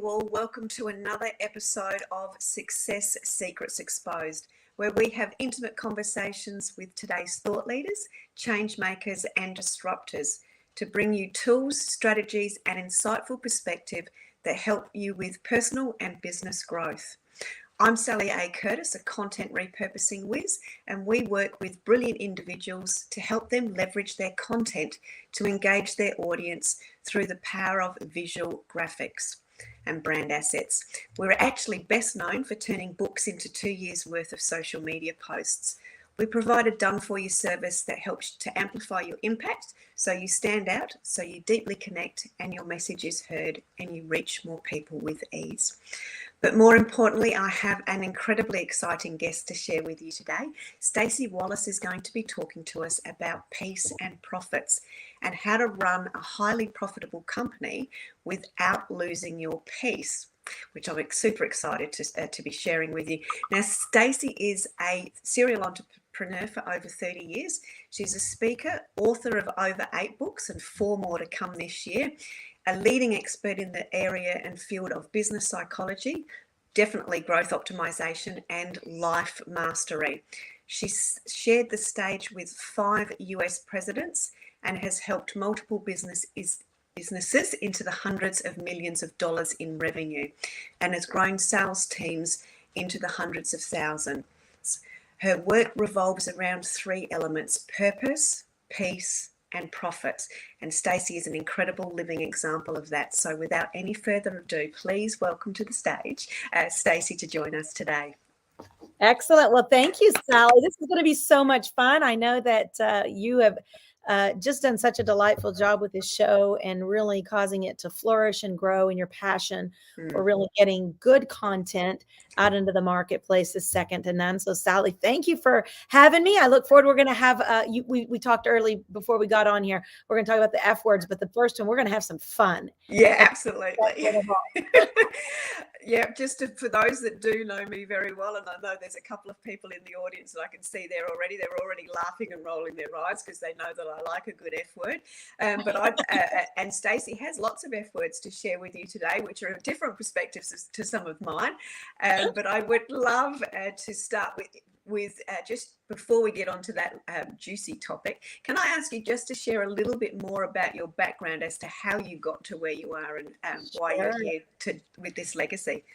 all. Welcome to another episode of Success Secrets Exposed, where we have intimate conversations with today's thought leaders, change makers, and disruptors to bring you tools, strategies, and insightful perspective that help you with personal and business growth. I'm Sally A. Curtis, a content repurposing whiz, and we work with brilliant individuals to help them leverage their content to engage their audience through the power of visual graphics and brand assets. We're actually best known for turning books into 2 years' worth of social media posts. We provide a done-for-you service that helps to amplify your impact so you stand out, so you deeply connect, and your message is heard and you reach more people with ease. But more importantly, I have an incredibly exciting guest to share with you today. Staci Wallace is going to be talking to us about peace and profits and how to run a highly profitable company without losing your peace, which I'm super excited to be sharing with you. Now, Staci is a serial entrepreneur for over 30 years. She's a speaker, author of over 8 books and 4 more to come this year, a leading expert in the area and field of business psychology, definitely growth optimization, and life mastery. She's shared the stage with 5 US presidents and has helped multiple businesses into the hundreds of millions of dollars in revenue and has grown sales teams into the hundreds of thousands. Her work revolves around 3 elements: purpose, peace, and profit. And Staci is an incredible living example of that. So without any further ado, please welcome to the stage Staci to join us today. Excellent. Well, thank you, Sally. This is going to be so much fun. I know that you have just done such a delightful job with this show and really causing it to flourish and grow, and your passion for really getting good content out into the marketplace is second to none. So Sally, thank you for having me. I look forward. We're going to have, we talked early before we got on here, we're going to talk about the F words, but the first one, we're going to have some fun. Yeah, absolutely. Yeah, for those that do know me very well, and I know there's a couple of people in the audience that I can see they're already laughing and rolling their eyes because they know that I like a good F word. And Staci has lots of F words to share with you today, which are different perspectives to some of mine. But I would love to start with just before we get onto that juicy topic, can I ask you just to share a little bit more about your background as to how you got to where you are and why you're here with this legacy?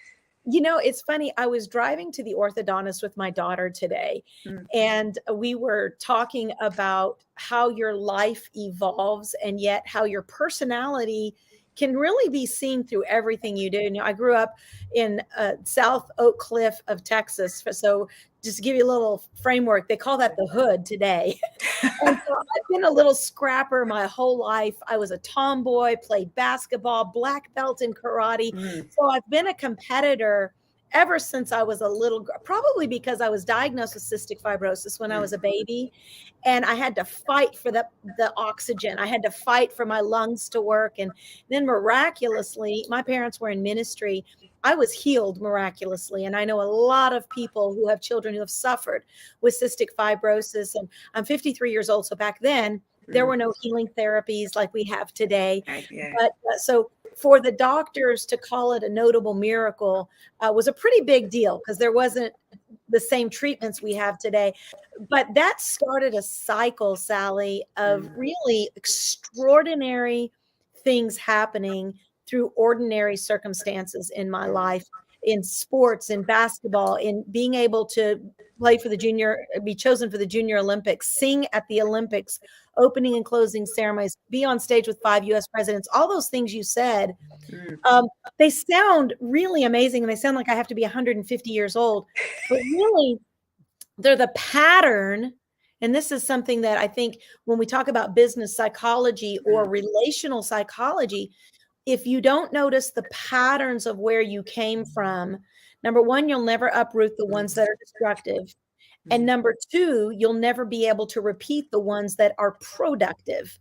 You know, it's funny. I was driving to the orthodontist with my daughter today, and we were talking about how your life evolves and yet how your personality can really be seen through everything you do. You know, I grew up in South Oak Cliff of Texas. So just to give you a little framework, they call that the hood today. And so I've been a little scrapper my whole life. I was a tomboy, played basketball, black belt in karate. So I've been a competitor ever since I was a little girl, probably because I was diagnosed with cystic fibrosis when I was a baby. And I had to fight for the oxygen. I had to fight for my lungs to work. And then miraculously, my parents were in ministry. I was healed miraculously. And I know a lot of people who have children who have suffered with cystic fibrosis. And I'm 53 years old. So back then, there were no healing therapies like we have today. But so for the doctors to call it a notable miracle was a pretty big deal because there wasn't the same treatments we have today. But that started a cycle, Sally, of really extraordinary things happening through ordinary circumstances in my life, in sports, in basketball, in being able to play for be chosen for the Junior Olympics, sing at the Olympics, opening and closing ceremonies, be on stage with 5 US presidents, all those things you said, they sound really amazing. And they sound like I have to be 150 years old, but really they're the pattern. And this is something that I think when we talk about business psychology or relational psychology, if you don't notice the patterns of where you came from, number one, you'll never uproot the ones that are destructive. And number 2, you'll never be able to repeat the ones that are productive.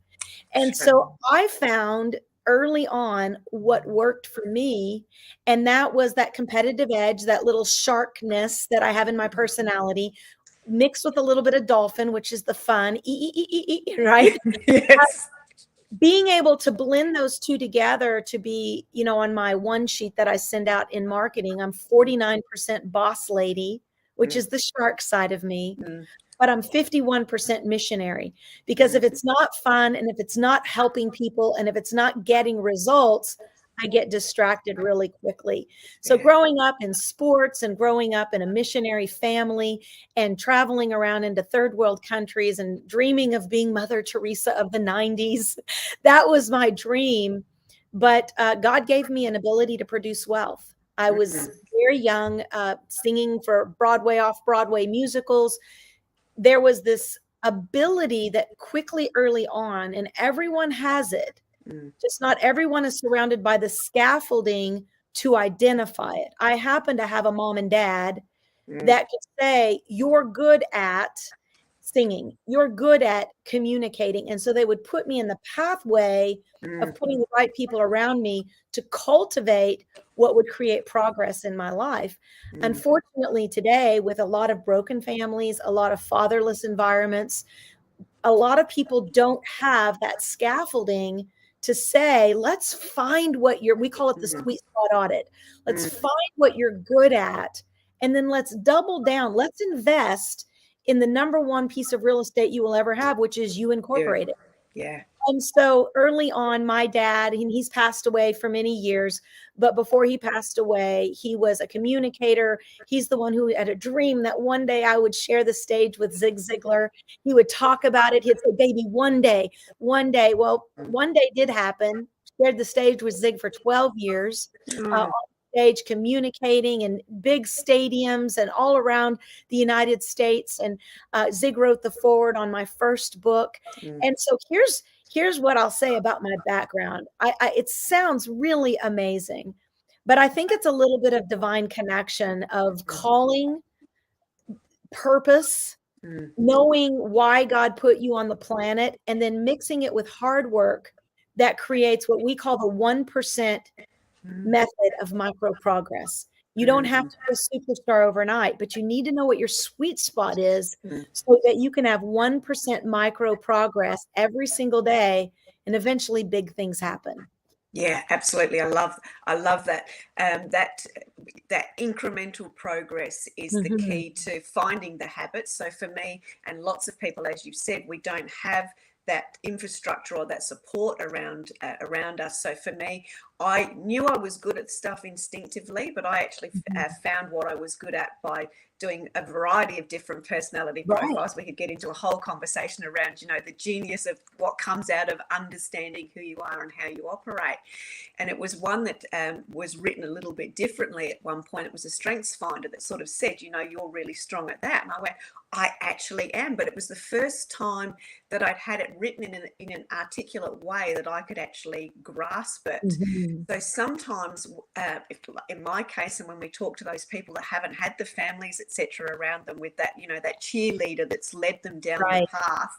And so I found early on what worked for me, and that was that competitive edge, that little sharkness that I have in my personality, mixed with a little bit of dolphin, which is the fun, right? Yes. being able to blend those two together to be, on my one sheet that I send out in marketing, I'm 49% boss lady, which is the shark side of me, but I'm 51% missionary, because if it's not fun and if it's not helping people and if it's not getting results, I get distracted really quickly. So growing up in sports and growing up in a missionary family and traveling around into third world countries and dreaming of being Mother Teresa of the 90s, that was my dream. But God gave me an ability to produce wealth. I was very young, singing for Broadway, off-Broadway musicals. There was this ability that quickly early on, and everyone has it, just not everyone is surrounded by the scaffolding to identify it. I happen to have a mom and dad that could say, you're good at singing, you're good at communicating. And so they would put me in the pathway of putting the right people around me to cultivate what would create progress in my life. Unfortunately, today, with a lot of broken families, a lot of fatherless environments, a lot of people don't have that scaffolding to say, let's find what we call it the sweet spot audit. Let's find what you're good at. And then let's double down. Let's invest in the number one piece of real estate you will ever have, which is you incorporated. Yeah. And so early on, my dad, and he's passed away for many years, but before he passed away, he was a communicator. He's the one who had a dream that one day I would share the stage with Zig Ziglar. He would talk about it. He'd say, baby, one day, one day. Well, one day did happen. Shared the stage with Zig for 12 years. On stage, communicating in big stadiums and all around the United States. And Zig wrote the foreword on my first book. And so here's what I'll say about my background. It sounds really amazing, but I think it's a little bit of divine connection of calling, purpose, knowing why God put you on the planet, and then mixing it with hard work that creates what we call the 1% method of micro progress. You don't have to be a superstar overnight, but you need to know what your sweet spot is so that you can have 1% micro progress every single day, and eventually big things happen. Yeah, absolutely. I love that. That incremental progress is the key to finding the habits. So for me and lots of people, as you've said, we don't have that infrastructure or that support around us. So for me, I knew I was good at stuff instinctively, but I actually found what I was good at by doing a variety of different personality profiles. We could get into a whole conversation around, the genius of what comes out of understanding who you are and how you operate. And it was one that was written a little bit differently at one point. It was a strengths finder that sort of said, you're really strong at that. And I went, I actually am. But it was the first time that I'd had it written in an articulate way that I could actually grasp it. So sometimes, in my case, and when we talk to those people that haven't had the families, etc., around them with that, that cheerleader that's led them down the path,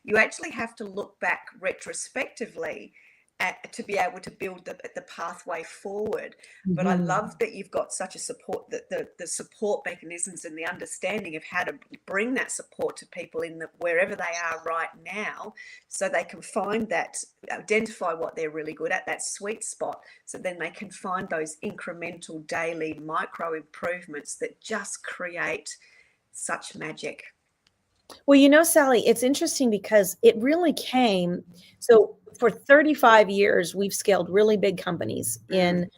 you actually have to look back retrospectively to be able to build the pathway forward. But I love that you've got such a support, that the support mechanisms and the understanding of how to bring that support to people wherever they are right now, so they can find that, identify what they're really good at, that sweet spot, so then they can find those incremental daily micro improvements that just create such magic. Well, Sally, it's interesting because it really came. So for 35 years, we've scaled really big companies in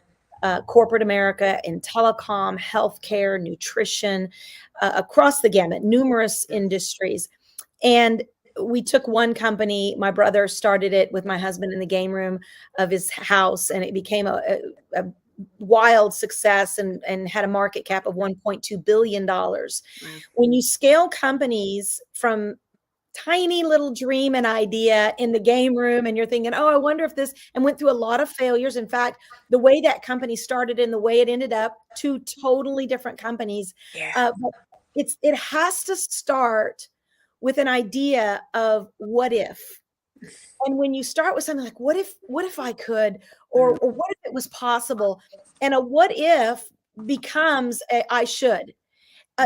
corporate America, in telecom, healthcare, nutrition, across the gamut, numerous industries. And we took one company, my brother started it with my husband in the game room of his house, and it became a wild success and had a market cap of $1.2 billion. When you scale companies from tiny little dream and idea in the game room, and you're thinking, oh, I wonder if this, and went through a lot of failures. In fact, the way that company started and the way it ended up, two totally different companies. But it has to start with an idea of what if. And when you start with something like, what if I could, or what if it was possible? And a what if becomes a I should.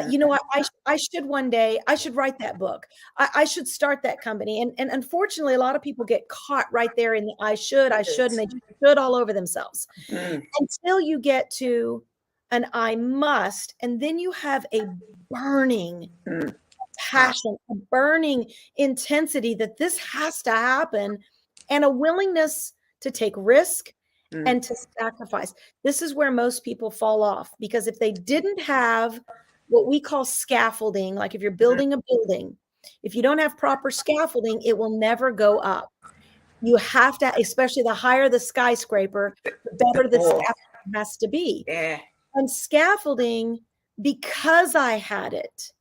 You know what? I should one day, I should write that book. I should start that company. And unfortunately, a lot of people get caught right there in the I should, and they just should all over themselves until you get to an I must. And then you have a burning passion, a burning intensity that this has to happen, and a willingness to take risk and to sacrifice. This is where most people fall off, because if they didn't have what we call scaffolding, like if you're building a building, if you don't have proper scaffolding, it will never go up. You have to, especially the higher the skyscraper, the better the scaffolding has to be. Yeah. And scaffolding, because I had it,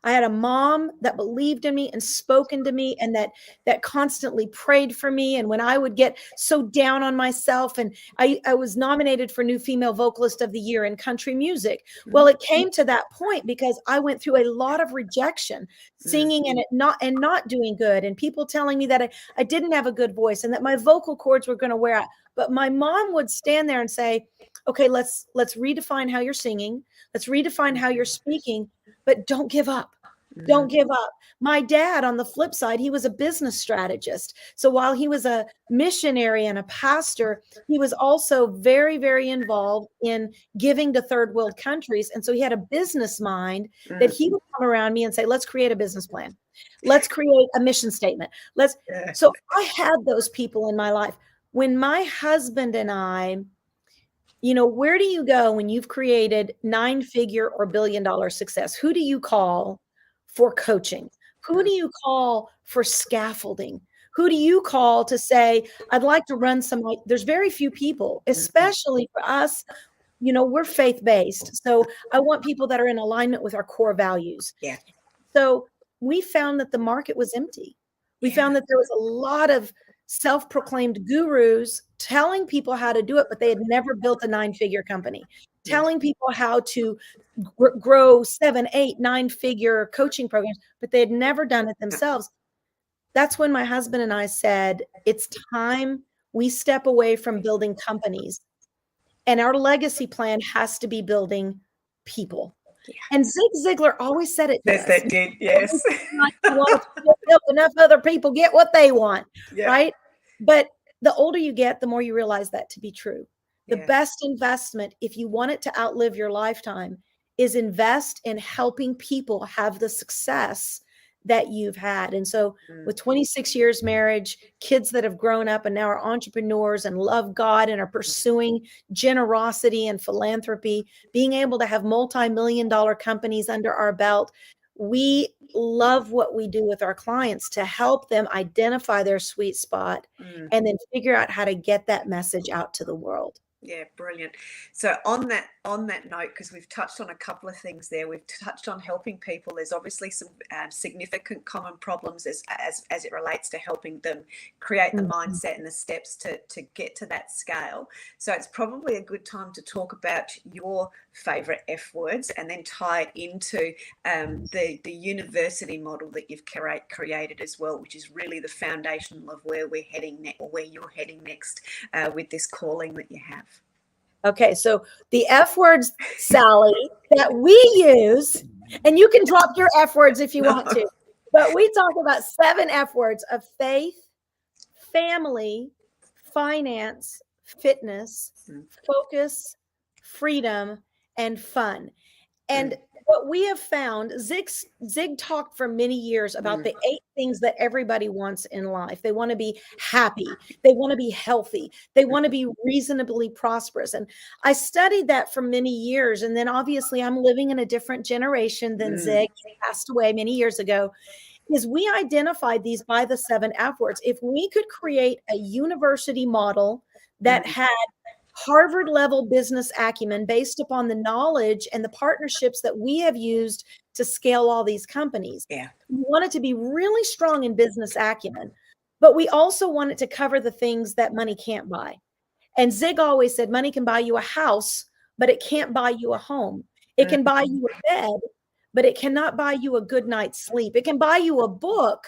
I had a mom that believed in me and spoken to me, and that constantly prayed for me. And when I would get so down on myself, and I was nominated for New Female Vocalist of the Year in country music. Well, it came to that point because I went through a lot of rejection, singing and not doing good, and people telling me that I didn't have a good voice and that my vocal cords were going to wear out. But my mom would stand there and say, okay, let's redefine how you're singing. Let's redefine how you're speaking, but don't give up. Don't give up. My dad, on the flip side, he was a business strategist. So while he was a missionary and a pastor, he was also very, very involved in giving to third world countries. And so he had a business mind that he would come around me and say, let's create a business plan. Let's create a mission statement. So I had those people in my life. When my husband and I, where do you go when you've created 9-figure or $1 billion success? Who do you call for coaching? Who do you call for scaffolding? Who do you call to say, I'd like to run there's very few people, especially for us, we're faith-based. So I want people that are in alignment with our core values. Yeah. So we found that the market was empty. We found that there was a lot of self-proclaimed gurus telling people how to do it, but they had never built a 9-figure company, telling people how to grow 7, 8, 9-figure coaching programs, but they had never done it themselves. That's when my husband and I said, it's time we step away from building companies, and our legacy plan has to be building people. Yeah. And Zig Ziglar always said it to us. That did, yes. Help enough other people get what they want, right? But the older you get, the more you realize that to be true. The best investment, if you want it to outlive your lifetime, is invest in helping people have the success that you've had. And so with 26 years marriage, kids that have grown up and now are entrepreneurs and love God and are pursuing generosity and philanthropy, being able to have multi-million-dollar companies under our belt, we love what we do with our clients to help them identify their sweet spot and then figure out how to get that message out to the world. Yeah, brilliant. So on that note, because we've touched on a couple of things there, we've touched on helping people. There's obviously some significant common problems as it relates to helping them create the mindset and the steps to get to that scale. So it's probably a good time to talk about your favorite F words and then tie it into the university model that you've created as well, which is really the foundation of where we're heading or where you're heading next with this calling that you have. Okay, so the F words, Sally, that we use, and you can drop your F words if you want to, but we talk about 7 F words of faith, family, finance, fitness, focus, freedom, and fun. And what we have found, Zig talked for many years about the 8 things that everybody wants in life. They want to be happy. They want to be healthy. They want to be reasonably prosperous. And I studied that for many years. And then obviously I'm living in a different generation than Zig. He passed away many years ago. Is we identified these by the 7 F words. If we could create a university model that had Harvard level business acumen based upon the knowledge and the partnerships that we have used to scale all these companies. Yeah. We want it to be really strong in business acumen, but we also want it to cover the things that money can't buy. And Zig always said, money can buy you a house, but it can't buy you a home. It can buy you a bed, but it cannot buy you a good night's sleep. It can buy you a book,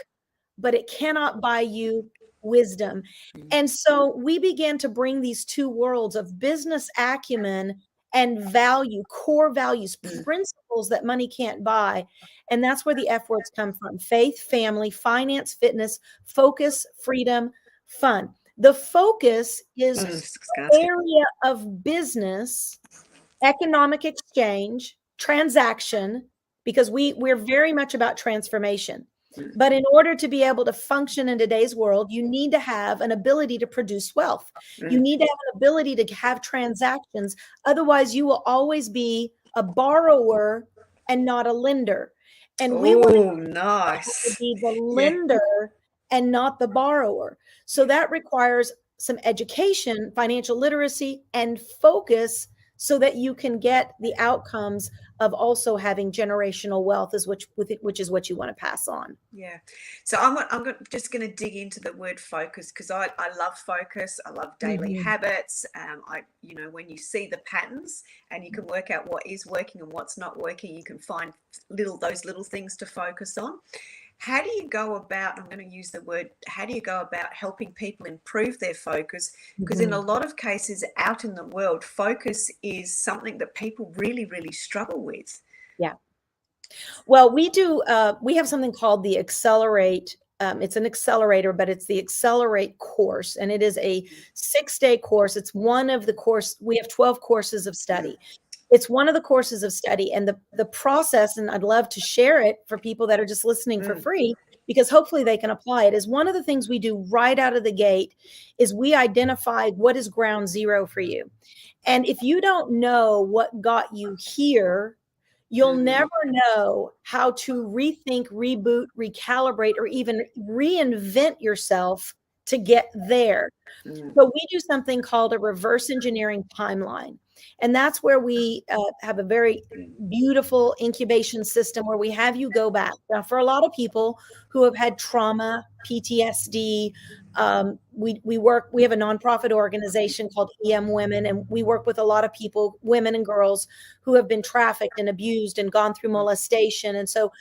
but it cannot buy you wisdom. And so we began to bring these 2 worlds of business acumen and value, core values, principles that money can't buy. And that's where the F words come from: faith, family, finance, fitness, focus, freedom, fun. The focus is the area of business, economic exchange, transaction, because we're very much about transformation. But in order to be able to function in today's world, you need to have an ability to produce wealth. You need to have an ability to have transactions. Otherwise, you will always be a borrower and not a lender. And we want to be the lender and not the borrower. So that requires some education, financial literacy, and focus, so that you can get the outcomes of also having generational wealth, which is what you want to pass on. Yeah. So just going to dig into the word focus, because I love focus. I love daily habits. When you see the patterns and you can work out what is working and what's not working, you can find those little things to focus on. How do you go about, I'm going to use the word, how do you go about helping people improve their focus? Because in a lot of cases out in the world, focus is something that people really, really struggle with. Yeah. Well, we have something called the Accelerate. It's an accelerator, but it's the Accelerate course. And it is a 6-day course. It's one of the course. We have 12 courses of study. It's one of the courses of study, and the process, and I'd love to share it for people that are just listening for free, because hopefully they can apply it, is one of the things we do right out of the gate is we identify what is ground zero for you. And if you don't know what got you here, you'll never know how to rethink, reboot, recalibrate, or even reinvent yourself to get there. So we do something called a reverse engineering timeline. And that's where we have a very beautiful incubation system where we have you go back. Now, for a lot of people who have had trauma, PTSD, we have a nonprofit organization called EM Women, and we work with a lot of people, women and girls, who have been trafficked and abused and gone through molestation. And so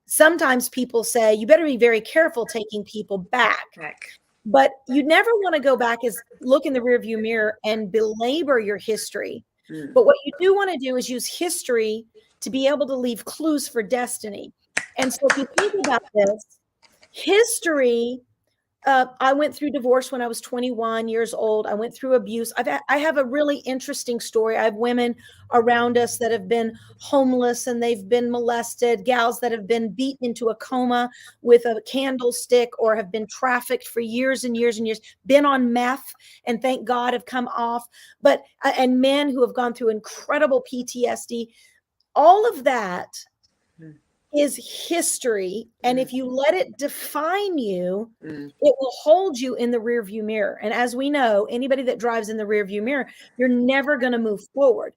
sometimes people say, you better be very careful taking people back. But you never want to go back is look in the rearview mirror and belabor your history. But what you do want to do is use history to be able to leave clues for destiny. And so if you think about this, history, I went through divorce when I was 21 years old. I went through abuse. I have a really interesting story. I have women around us that have been homeless and they've been molested, gals that have been beaten into a coma with a candlestick or have been trafficked for years and years and years, been on meth and thank God have come off, and men who have gone through incredible PTSD. All of that is history. And if you let it define you, it will hold you in the rearview mirror. And as we know, anybody that drives in the rearview mirror, you're never going to move forward.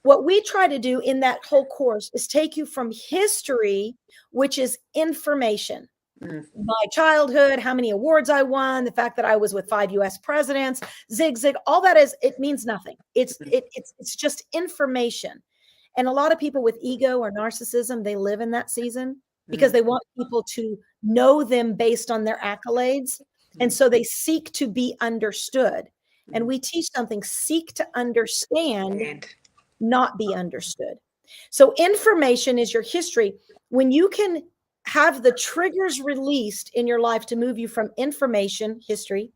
What we try to do in that whole course is take you from history, which is information. My childhood, how many awards I won, the fact that I was with 5 US presidents, zig, all that it means nothing. It's just information. And a lot of people with ego or narcissism, they live in that season because they want people to know them based on their accolades. And so they seek to be understood. And we teach something, seek to understand, not be understood. So information is your history. When you can have the triggers released in your life to move you from information, history,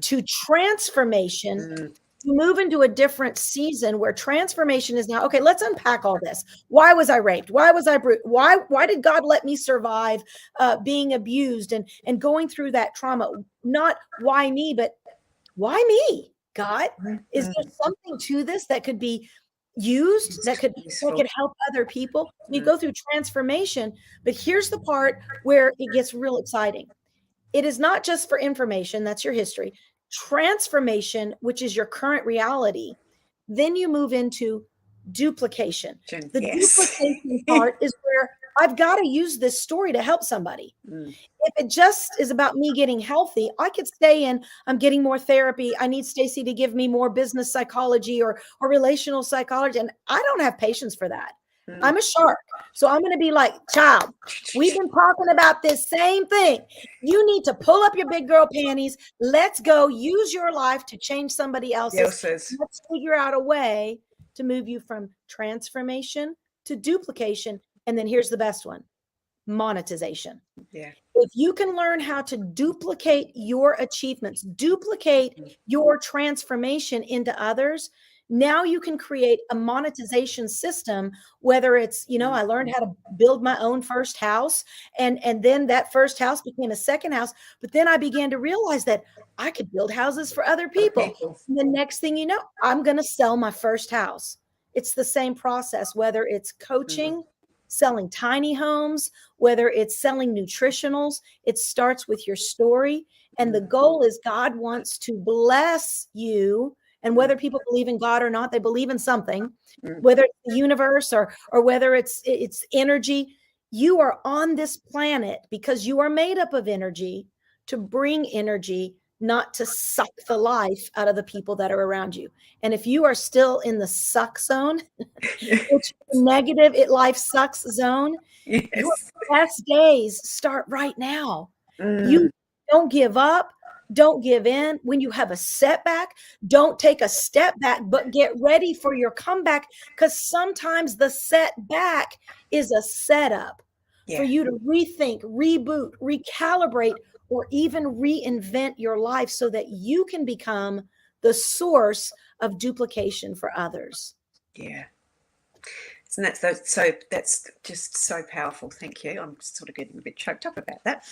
to transformation, to move into a different season where transformation is now, okay, let's unpack all this. Why was I raped? Why was I bruised? Why did God let me survive being abused and going through that trauma? Not why me, but why me, God? Is there something to this that could be used, that could help other people? You go through transformation, but here's the part where it gets real exciting. It is not just for information, that's your history. Transformation, which is your current reality, then you move into duplication. The duplication part is where I've got to use this story to help somebody. If it just is about me getting healthy, I could stay in, I'm getting more therapy. I need Staci to give me more business psychology or relational psychology. And I don't have patience for that. I'm a shark. So I'm going to be like, child, we've been talking about this same thing. You need to pull up your big girl panties. Let's go use your life to change somebody else's. Let's figure out a way to move you from transformation to duplication. And then here's the best one: monetization. Yeah. If you can learn how to duplicate your achievements, duplicate your transformation into others, now you can create a monetization system, whether it's, I learned how to build my own first house, and then that first house became a second house, but then I began to realize that I could build houses for other people. And the next thing you know, I'm going to sell my first house. It's the same process, whether it's coaching, selling tiny homes, whether it's selling nutritionals. It starts with your story. And the goal is God wants to bless you. And whether people believe in God or not, they believe in something, whether it's the universe or whether it's energy. You are on this planet because you are made up of energy to bring energy, not to suck the life out of the people that are around you. And if you are still in the suck zone, which is negative, life sucks zone, your best days start right now. You don't give up. Don't give in. When you have a setback, don't take a step back, but get ready for your comeback, because sometimes the setback is a setup for you to rethink, reboot, recalibrate, or even reinvent your life so that you can become the source of duplication for others. Yeah. And that's just so powerful. Thank you. I'm sort of getting a bit choked up about that.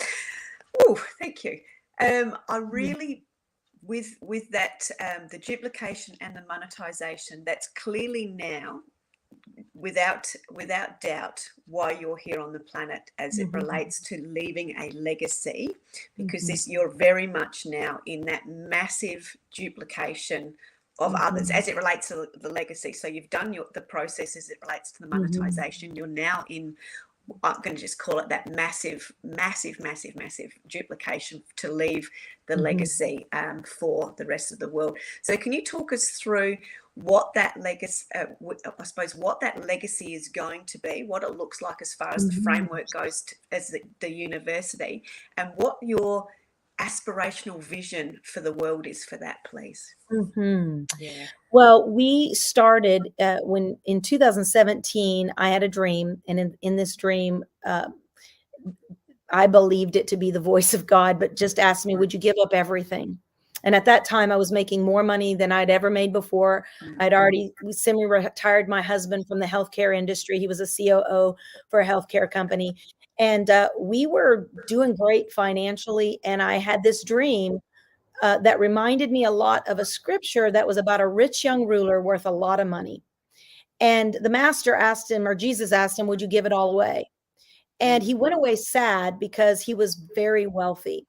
Oh, thank you. I really, with that, the duplication and the monetization, that's clearly now, without doubt, why you're here on the planet as it relates to leaving a legacy, because you're very much now in that massive duplication of others as it relates to the legacy. So you've done the process as it relates to the monetization. You're now in, I'm going to just call it that massive duplication to leave the legacy for the rest of the world. So can you talk us through what that legacy, I suppose, what that legacy is going to be, what it looks like as far as the framework goes as the university, and what your aspirational vision for the world is for that, please? Yeah. Well, we started when in 2017, I had a dream, and in this dream, I believed it to be the voice of God, but just asked me, would you give up everything? And at that time, I was making more money than I'd ever made before. I'd already semi-retired my husband from the healthcare industry. He was a COO for a healthcare company. And we were doing great financially. And I had this dream that reminded me a lot of a scripture that was about a rich young ruler worth a lot of money. And the master asked him, or Jesus asked him, would you give it all away? And he went away sad because he was very wealthy.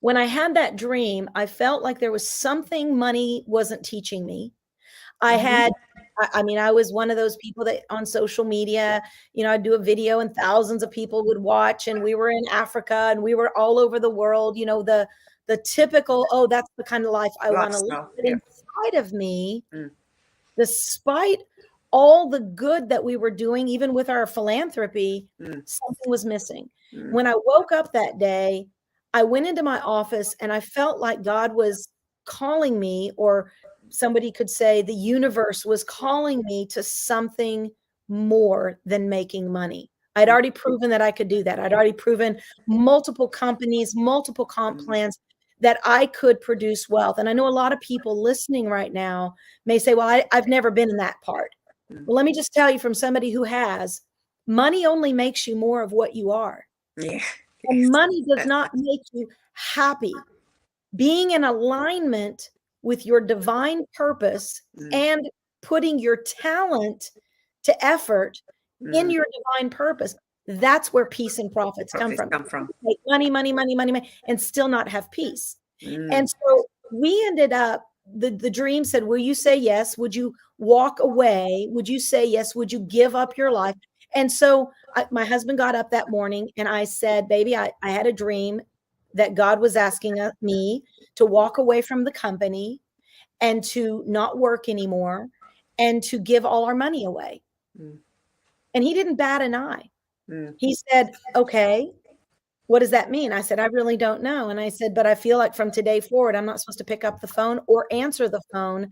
When I had that dream, I felt like there was something money wasn't teaching me. I was one of those people that on social media, I'd do a video and thousands of people would watch, and we were in Africa and we were all over the world, the typical, oh, that's the kind of life I want to live. But inside of me, despite all the good that we were doing, even with our philanthropy, something was missing. When I woke up that day, I went into my office and I felt like God was calling me, or somebody could say the universe was calling me to something more than making money. I'd already proven that I could do that. I'd already proven multiple companies, multiple comp plans, that I could produce wealth. And I know a lot of people listening right now may say, well, I've never been in that part. Well, let me just tell you from somebody who has, money only makes you more of what you are. Yeah. And money does not make you happy. Being in alignment with your divine purpose and putting your talent to effort in your divine purpose, that's where peace and profits come from. Make money, and still not have peace. And so we ended up, the dream said, will you say yes? Would you walk away? Would you say yes? Would you give up your life? And so my husband got up that morning and I said, baby, I had a dream that God was asking me to walk away from the company and to not work anymore and to give all our money away. And he didn't bat an eye. He said, okay, what does that mean? I said, I really don't know. And I said, but I feel like from today forward, I'm not supposed to pick up the phone or answer the phone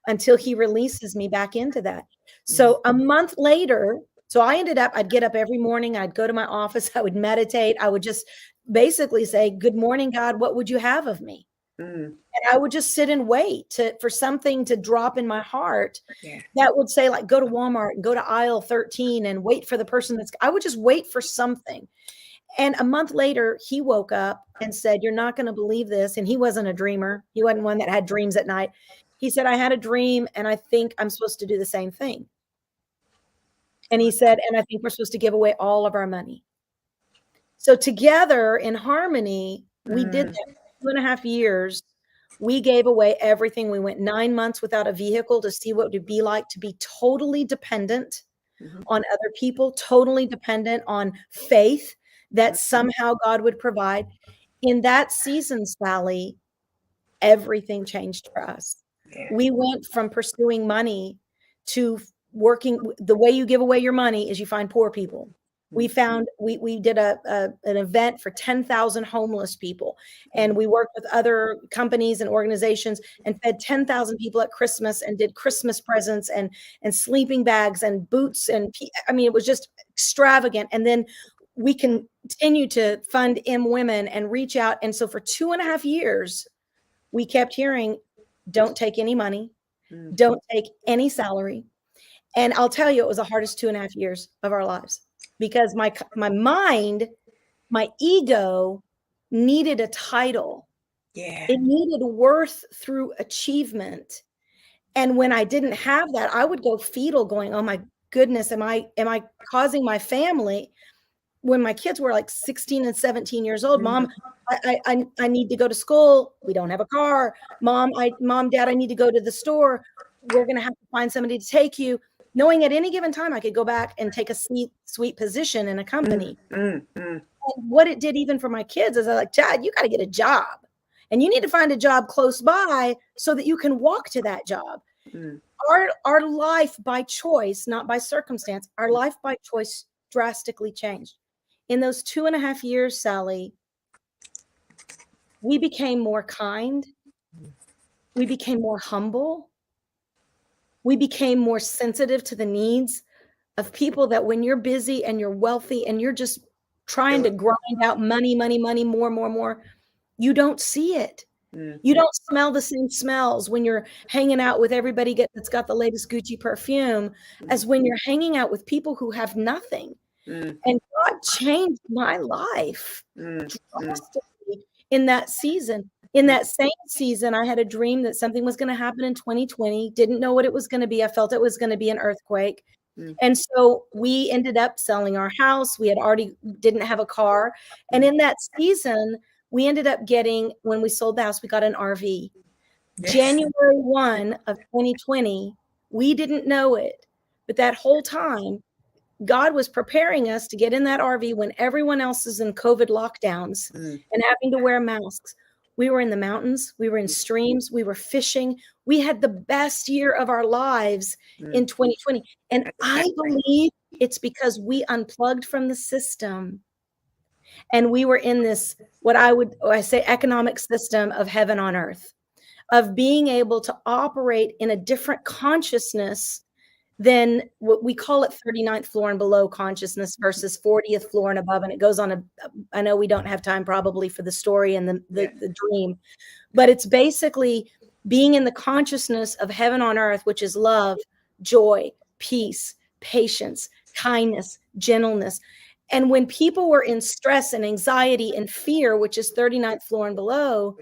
until he releases me back into that. So a month later, so I ended up, I'd get up every morning, I'd go to my office, I would meditate, I would just basically say, good morning, God, what would you have of me? And I would just sit and wait for something to drop in my heart that would say, like, go to Walmart and go to aisle 13 and wait for the person I would just wait for something. And a month later, he woke up and said, you're not going to believe this. And he wasn't a dreamer. He wasn't one that had dreams at night. He said, I had a dream and I think I'm supposed to do the same thing. And he said, and I think we're supposed to give away all of our money. So together in harmony, we did that for 2.5 years. We gave away everything. We went 9 months without a vehicle to see what it would be like to be totally dependent on other people, totally dependent on faith that somehow God would provide. In that season, Sally, everything changed for us. We went from pursuing money to working. The way you give away your money is you find poor people. We found, we did an event for 10,000 homeless people, and we worked with other companies and organizations and fed 10,000 people at Christmas and did Christmas presents and sleeping bags and boots. And I mean, it was just extravagant. And then we continue to fund Women and reach out. And so for 2.5 years, we kept hearing, don't take any money, don't take any salary. And I'll tell you, it was the hardest 2.5 years of our lives, because my mind, my ego needed a title. It needed worth through achievement. And when I didn't have that, I would go fetal going, oh my goodness, am I causing my family? When my kids were like 16 and 17 years old, Mom, I need to go to school. We don't have a car. Mom, Dad, I need to go to the store. We're going to have to find somebody to take you. Knowing at any given time I could go back and take a sweet position in a company. And what it did even for my kids is I like, Dad, you got to get a job, and you need to find a job close by so that you can walk to that job. Our life by choice, not by circumstance, our life by choice drastically changed. In those 2.5 years, Sally, we became more kind. We became more humble. We became more sensitive to the needs of people that when you're busy and you're wealthy and you're just trying to grind out money, more, you don't see it. You don't smell the same smells when you're hanging out with everybody that's got the latest Gucci perfume as when you're hanging out with people who have nothing. And God changed my life drastically in that season. In that same season, I had a dream that something was going to happen in 2020. Didn't know what it was going to be. I felt it was going to be an earthquake. And so we ended up selling our house. We didn't have a car. And in that season, we ended up getting, when we sold the house, we got an RV. January 1 of 2020, we didn't know it. But that whole time, God was preparing us to get in that RV when everyone else is in COVID lockdowns and having to wear masks. We were in the mountains. We were in streams. We were fishing. We had the best year of our lives in 2020. And I believe it's because we unplugged from the system. And we were in this, I say economic system of heaven on earth, of being able to operate in a different consciousness than what we call it 39th floor and below consciousness versus 40th floor and above. And it goes on I know we don't have time probably for the story and the dream, but it's basically being in the consciousness of heaven on earth, which is love, joy, peace, patience, kindness, gentleness. And when people were in stress and anxiety and fear, which is 39th floor and below,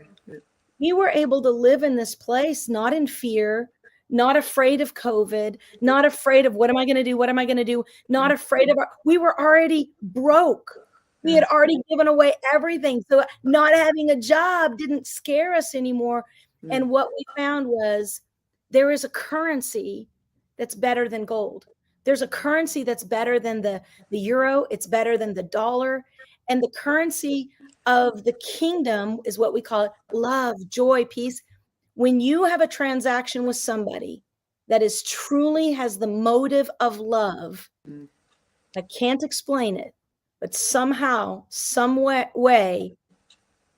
we were able to live in this place, not in fear, not afraid of COVID, not afraid of what am I going to do? What am I going to do? Not afraid of we were already broke. We had already given away everything. So not having a job didn't scare us anymore. And what we found was there is a currency that's better than gold. There's a currency that's better than the euro. It's better than the dollar. And the currency of the kingdom is what we call it: love, joy, peace. When you have a transaction with somebody that is truly has the motive of love, I can't explain it, but somehow, some way,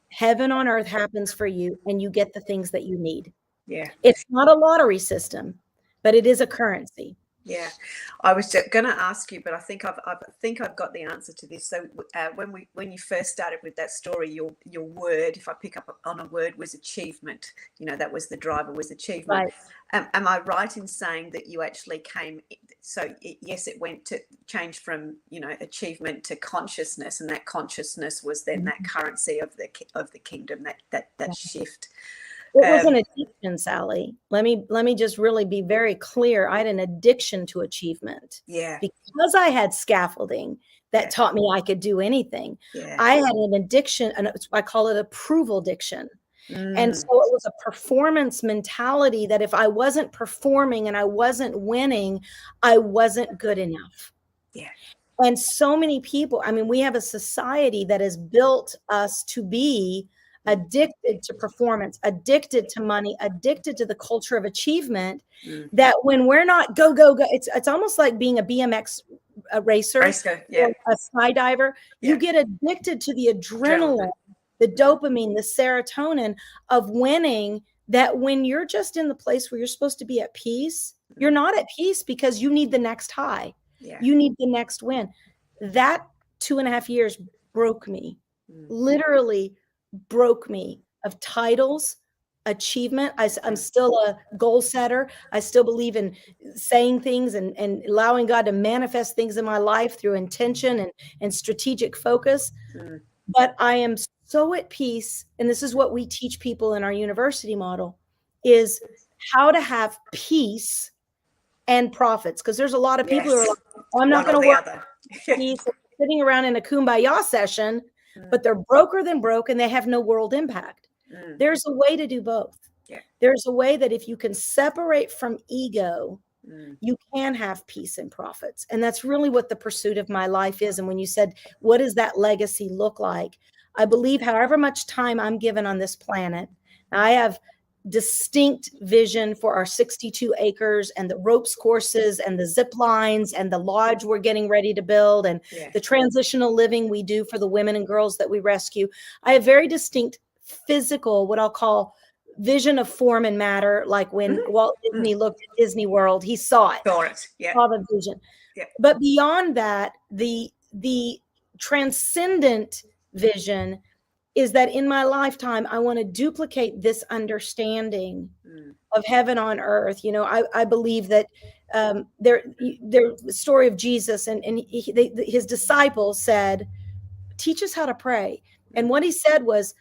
heaven on earth happens for you and you get the things that you need. Yeah. It's not a lottery system, but it is a currency. Yeah, I was going to ask you, but I think I've got the answer to this. So when you first started with that story, your word, if I pick up on a word, was achievement. You know, that was the driver, was achievement. Right. Am I right in saying that you actually came? So yes, it went to change from, you know, achievement to consciousness, and that consciousness was then that currency of the kingdom. That shift. It was an addiction, Sally. Let me just really be very clear. I had an addiction to achievement. Yeah. Because I had scaffolding that taught me I could do anything. Yeah. I had an addiction, and I call it approval addiction. And so it was a performance mentality that if I wasn't performing and I wasn't winning, I wasn't good enough. Yeah. And so many people, I mean, we have a society that has built us to be addicted to performance, addicted to money, addicted to the culture of achievement, that when we're not go, it's almost like being a BMX racer yeah. or a skydiver. Yeah. You get addicted to the adrenaline, the dopamine, the serotonin of winning, that when you're just in the place where you're supposed to be at peace, you're not at peace because you need the next high. Yeah. You need the next win. That 2.5 years broke me, literally broke me, of titles, achievement. I'm still a goal setter. I still believe in saying things and allowing God to manifest things in my life through intention and strategic focus. But I am so at peace. And this is what we teach people in our university model, is how to have peace and profits. Because there's a lot of people who are like, oh, I'm not going to work peace, sitting around in a kumbaya session, but they're broker than broke and they have no world impact. There's a way to do both. There's a way that if you can separate from ego, you can have peace and profits. And that's really what the pursuit of my life is. And when you said, what does that legacy look like? I believe however much time I'm given on this planet, I have distinct vision for our 62 acres and the ropes courses and the zip lines and the lodge we're getting ready to build and the transitional living we do for the women and girls that we rescue. I have very distinct physical, what I'll call vision of form and matter. Like when Walt Disney looked at Disney World, he saw it. Saw the vision. But beyond that, the transcendent vision is that in my lifetime, I want to duplicate this understanding of heaven on earth. You know, I believe that the story of Jesus and his disciples said, teach us how to pray. And what he said was,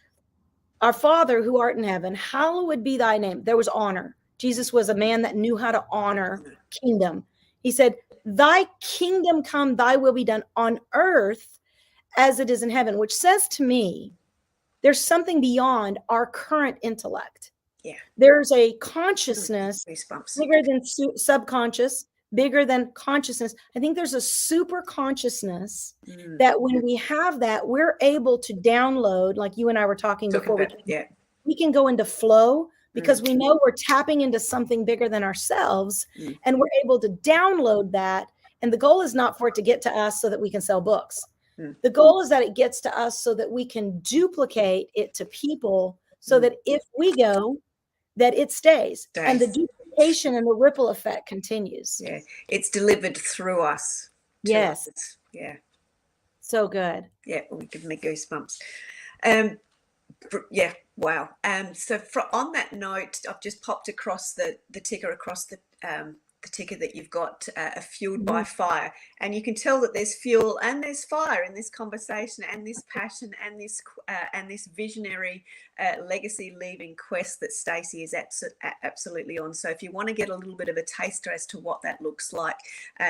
our Father who art in heaven, hallowed be thy name. There was honor. Jesus was a man that knew how to honor kingdom. He said, thy kingdom come, thy will be done on earth as it is in heaven, which says to me, there's something beyond our current intellect. There's a consciousness bigger than subconscious, bigger than consciousness. I think there's a super consciousness that when we have that, we're able to download, like you and I were talking before, we can go into flow because we know we're tapping into something bigger than ourselves, and we're able to download that. And the goal is not for it to get to us so that we can sell books. The goal is that it gets to us so that we can duplicate it to people, so that if we go, that it stays. And the duplication and the ripple effect continues. Yeah, it's delivered through us. Yes. Us. Yeah. So good. Yeah, we give me goosebumps. Yeah, wow. So on that note, I've just popped across the ticker across the ticker that you've got, fueled by fire, and you can tell that there's fuel and there's fire in this conversation, and this passion and this visionary legacy leaving quest that Staci is absolutely on. So if you want to get a little bit of a taster as to what that looks like,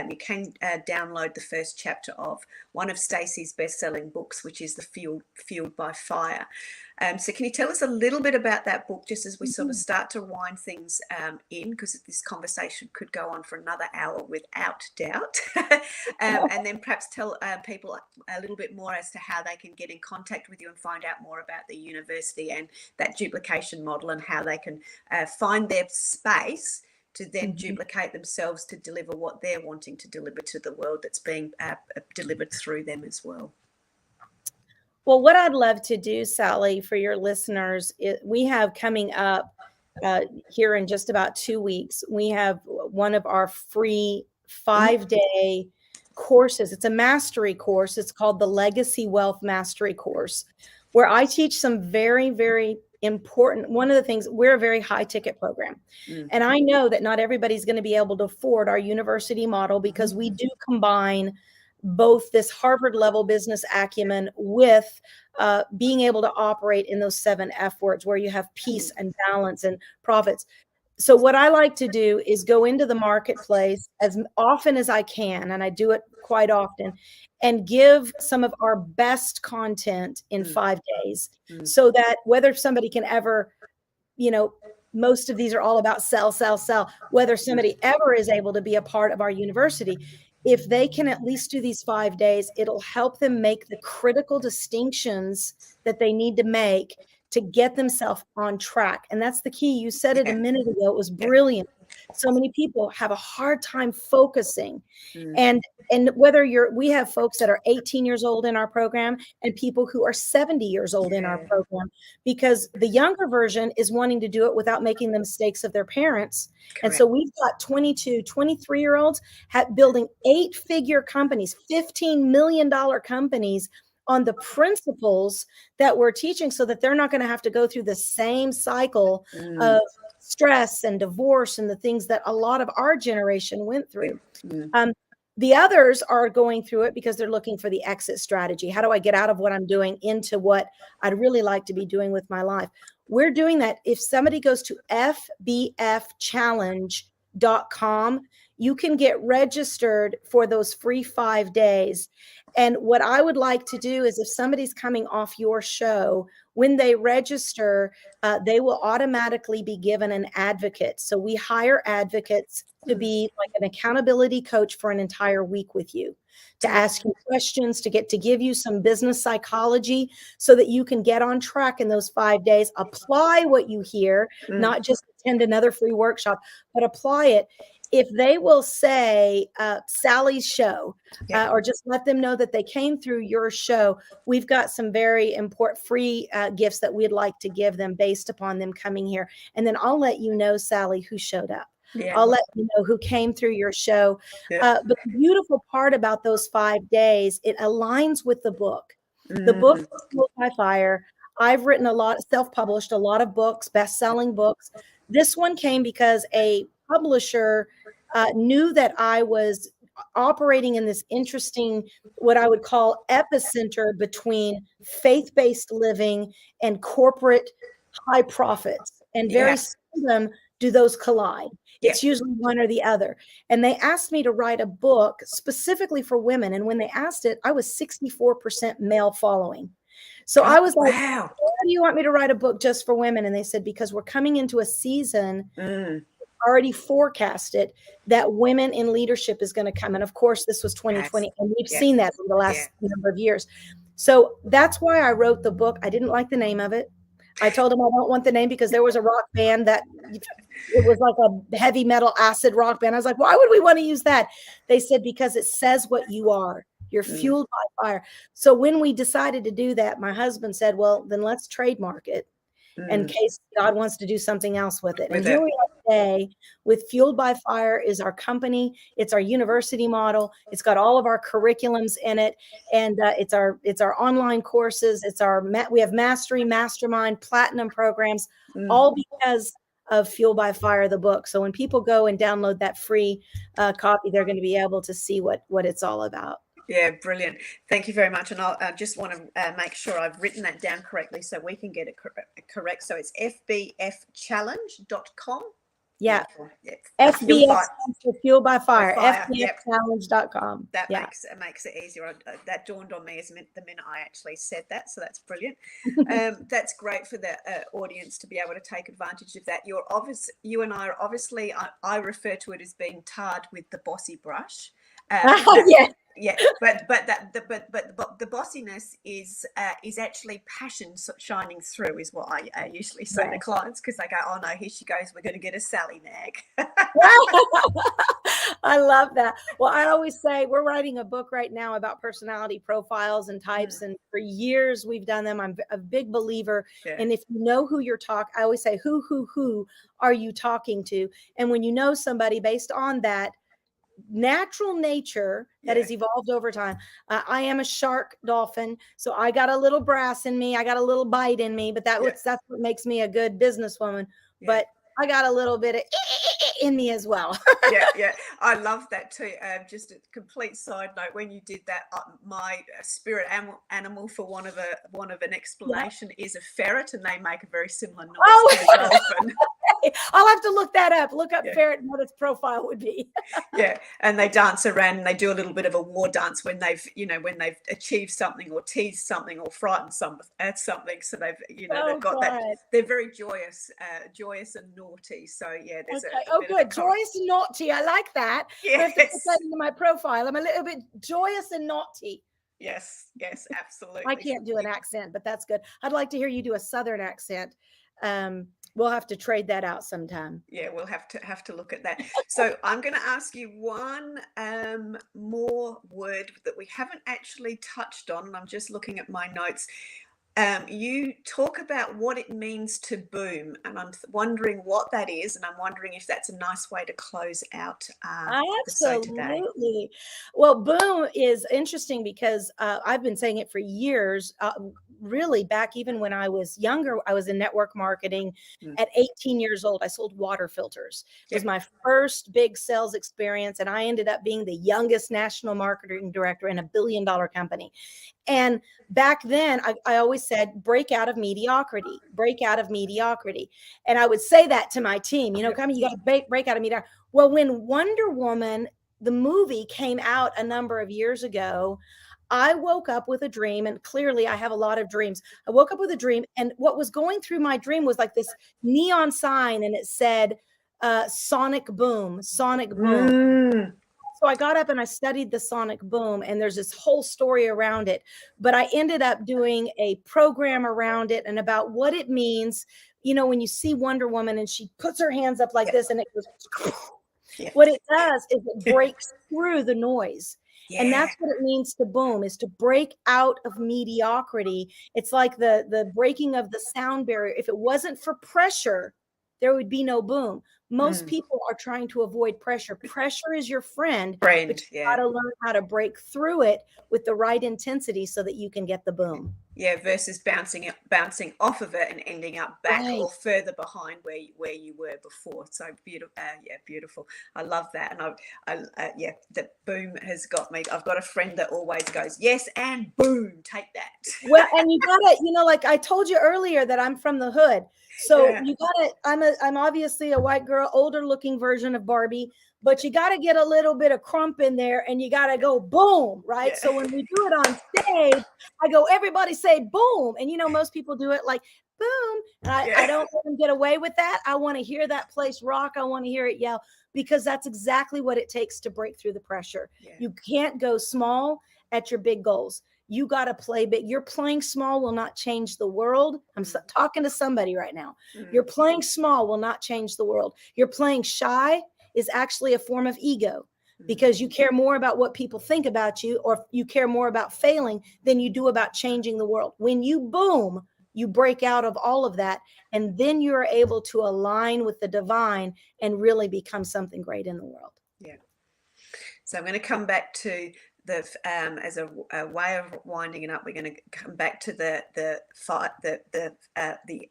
you can download the first chapter of one of Staci's best-selling books, which is the Fueled by Fire. So can you tell us a little bit about that book, just as we sort of start to wind things in, because this conversation could go on for another hour without doubt. And then perhaps tell people a little bit more as to how they can get in contact with you and find out more about the university and that duplication model, and how they can find their space to then duplicate themselves to deliver what they're wanting to deliver to the world that's being delivered through them as well. Well, what I'd love to do, Sally, for your listeners, we have coming up here in just about 2 weeks. We have one of our free 5-day courses. It's a mastery course. It's called the Legacy Wealth Mastery Course, where I teach some very, very important. One of the things, we're a very high ticket program. And I know that not everybody's going to be able to afford our university model, because we do combine both this Harvard level business acumen with being able to operate in those 7 F words, where you have peace and balance and profits. So what I like to do is go into the marketplace as often as I can, and I do it quite often, and give some of our best content in 5 days, so that whether somebody can ever, most of these are all about sell, sell, sell, whether somebody ever is able to be a part of our university, if they can at least do these 5 days, it'll help them make the critical distinctions that they need to make to get themselves on track. And that's the key. You said it a minute ago. It was brilliant. So many people have a hard time focusing. And whether we have folks that are 18 years old in our program and people who are 70 years old in our program, because the younger version is wanting to do it without making the mistakes of their parents. Correct. And so we've got 22, 23-year-olds building 8-figure companies, $15 million companies, on the principles that we're teaching, so that they're not going to have to go through the same cycle of stress and divorce and the things that a lot of our generation went through. The others are going through it because they're looking for the exit strategy. How do I get out of what I'm doing into what I'd really like to be doing with my life? We're doing that. If somebody goes to fbfchallenge.com, you can get registered for those free 5 days. And what I would like to do is, if somebody's coming off your show, when they register, they will automatically be given an advocate. So we hire advocates to be like an accountability coach for an entire week with you, to ask you questions, to give you some business psychology, so that you can get on track in those 5 days, apply what you hear, not just attend another free workshop, but apply it. If they will say Sally's show, or just let them know that they came through your show, we've got some very important free gifts that we'd like to give them based upon them coming here. And then I'll let you know, Sally, who showed up. I'll let you know who came through your show. But the beautiful part about those 5 days, it aligns with the book. The book is Fueled by Fire. I've written a lot, self-published a lot of books, best-selling books. This one came because a publisher knew that I was operating in this interesting, what I would call epicenter between faith-based living and corporate high profits. And very seldom do those collide. It's usually one or the other. And they asked me to write a book specifically for women. And when they asked it, I was 64% male following. So I was like, wow, why do you want me to write a book just for women? And they said, because we're coming into a season, already forecasted, that women in leadership is going to come. And of course, this was 2020. And we've seen that in the last number of years. So that's why I wrote the book. I didn't like the name of it. I told them I don't want the name, because there was a rock band that it was like a heavy metal acid rock band. I was like, why would we want to use that? They said, because it says what you are. You're fueled by fire. So when we decided to do that, my husband said, well, then let's trademark it in case God wants to do something else with it. And here we are today with Fueled by Fire is our company. It's our university model. It's got all of our curriculums in it. And it's our online courses. We have Mastery, Mastermind, Platinum programs, all because of Fueled by Fire, the book. So when people go and download that free copy, they're going to be able to see what it's all about. Yeah, brilliant. Thank you very much. And I just want to make sure I've written that down correctly so we can get it correct. So it's fbfchallenge.com. Yeah. FBF for Fueled by Fire. FBFchallenge.com. That makes it easier. That dawned on me the minute I actually said that. So that's brilliant. That's great for the audience to be able to take advantage of that. You and I are obviously, I refer to it as being tarred with the bossy brush. Yeah, but the bossiness is actually passion shining through, is what I usually say to Yes. clients, because they go, oh no, here she goes, we're going to get a Sally nag. I love that. Well, I always say we're writing a book right now about personality profiles and types. And for years we've done them. I'm a big believer. Yeah. And if you know who you're talking, I always say, who are you talking to? And when you know somebody based on that natural nature that has evolved over time. I am a shark dolphin, so I got a little brass in me. I got a little bite in me, but that's what makes me a good businesswoman. But I got a little bit of in me as well. Yeah, I love that too. Just a complete side note: when you did that, my spirit animal, for one of an explanation, is a ferret, and they make a very similar noise to a dolphin. I'll have to look that up. Look up ferret and what its profile would be. Yeah, and they dance around and they do a little bit of a war dance when they've achieved something or teased something or frightened at something. So they've they've got that. They're very joyous and naughty. So yeah, there's good. Joyous and naughty. I like that. Yes. I have to put that into my profile. I'm a little bit joyous and naughty. Yes, absolutely. I can't do an accent, but that's good. I'd like to hear you do a Southern accent. We'll have to trade that out sometime. Yeah, we'll have to look at that. So I'm going to ask you one more word that we haven't actually touched on, and I'm just looking at my notes. You talk about what it means to boom, and I'm wondering what that is, and I'm wondering if that's a nice way to close out the episode today. Absolutely. Well, boom is interesting because I've been saying it for years. Really, back even when I was younger, I was in network marketing. At 18 years old, I sold water filters. It was my first big sales experience, and I ended up being the youngest national marketing director in $1 billion company. And back then, I always said, break out of mediocrity, break out of mediocrity. And I would say that to my team, you got to break out of mediocrity. Well, when Wonder Woman, the movie, came out a number of years ago, I woke up with a dream, and clearly I have a lot of dreams. I woke up with a dream, and what was going through my dream was like this neon sign, and it said, sonic boom, sonic boom. So I got up and I studied the sonic boom, and there's this whole story around it. But I ended up doing a program around it and about what it means. When you see Wonder Woman and she puts her hands up like this and it goes, what it does is it breaks through the noise. And that's what it means to boom, is to break out of mediocrity. It's like the breaking of the sound barrier. If it wasn't for pressure, there would be no boom. Most people are trying to avoid pressure. Pressure is your friend, but you got to learn how to break through it with the right intensity so that you can get the boom. Yeah, versus bouncing off of it and ending up back or further behind where you were before. So beautiful. Beautiful. I love that. And the boom has got me. I've got a friend that always goes, yes, and boom, take that. Well, and you gotta, like I told you earlier that I'm from the hood. So you gotta, I'm obviously a white girl, older looking version of Barbie, but you gotta get a little bit of crump in there and you gotta go boom, right? So when we do it on stage, I go, everybody say boom. And most people do it like boom. And I don't let them get away with that. I want to hear that place rock. I want to hear it yell, because that's exactly what it takes to break through the pressure. You can't go small at your big goals. You got to play big. You're playing small will not change the world. I'm talking to somebody right now. You're playing small will not change the world. You're playing shy is actually a form of ego, because you care more about what people think about you, or you care more about failing than you do about changing the world. When you boom, you break out of all of that, and then you're able to align with the divine and really become something great in the world. Yeah. So I'm going to come back to as a way of winding it up. We're going to come back to the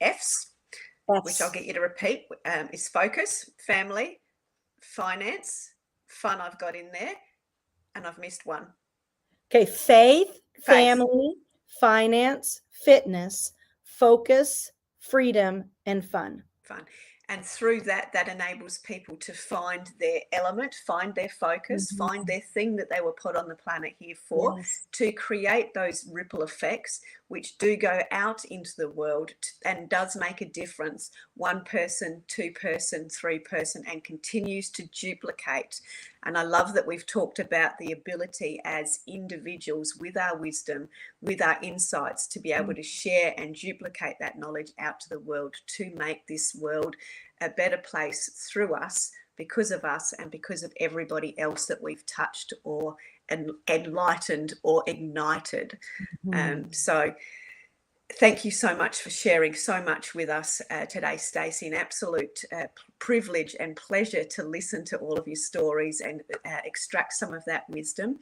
F's, which I'll get you to repeat. Is focus, family, finance, fun. I've got in there, and I've missed one. Okay, faith, family, finance, fitness, focus, freedom, and fun. And through that enables people to find their element, find their focus, find their thing that they were put on the planet here for, to create those ripple effects, which do go out into the world and does make a difference. 1 person, 2 person, 3 person, and continues to duplicate And I love that we've talked about the ability as individuals with our wisdom, with our insights, to be able to share and duplicate that knowledge out to the world to make this world a better place through us, because of us, and because of everybody else that we've touched or enlightened or ignited. So thank you so much for sharing so much with us today, Staci. An absolute privilege and pleasure to listen to all of your stories and extract some of that wisdom.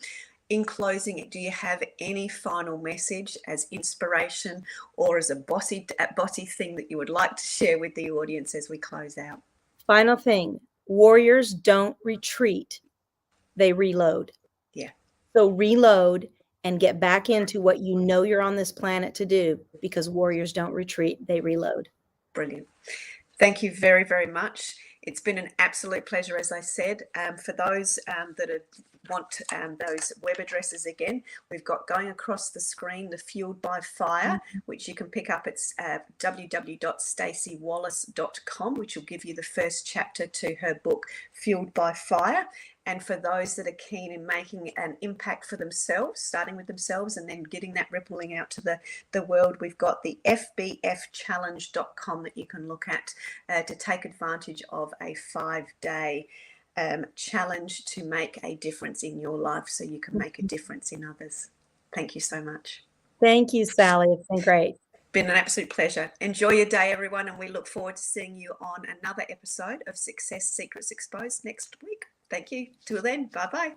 In closing, do you have any final message as inspiration or as a bossy thing that you would like to share with the audience as we close out? Final thing, warriors don't retreat, they reload. Yeah. So reload and get back into what you know you're on this planet to do, because warriors don't retreat, they reload. Brilliant. Thank you very, very much. It's been an absolute pleasure, as I said. For those that want those web addresses again, we've got going across the screen the Fueled by Fire, which you can pick up at www.staciwallace.com, which will give you the first chapter to her book, Fueled by Fire. And for those that are keen in making an impact for themselves, starting with themselves and then getting that rippling out to the world, we've got the fbfchallenge.com that you can look at to take advantage of a 5-day challenge to make a difference in your life so you can make a difference in others. Thank you so much. Thank you, Sally. It's been great. Been an absolute pleasure. Enjoy your day, everyone, and we look forward to seeing you on another episode of Success Secrets Exposed next week. Thank you. Till then, bye-bye.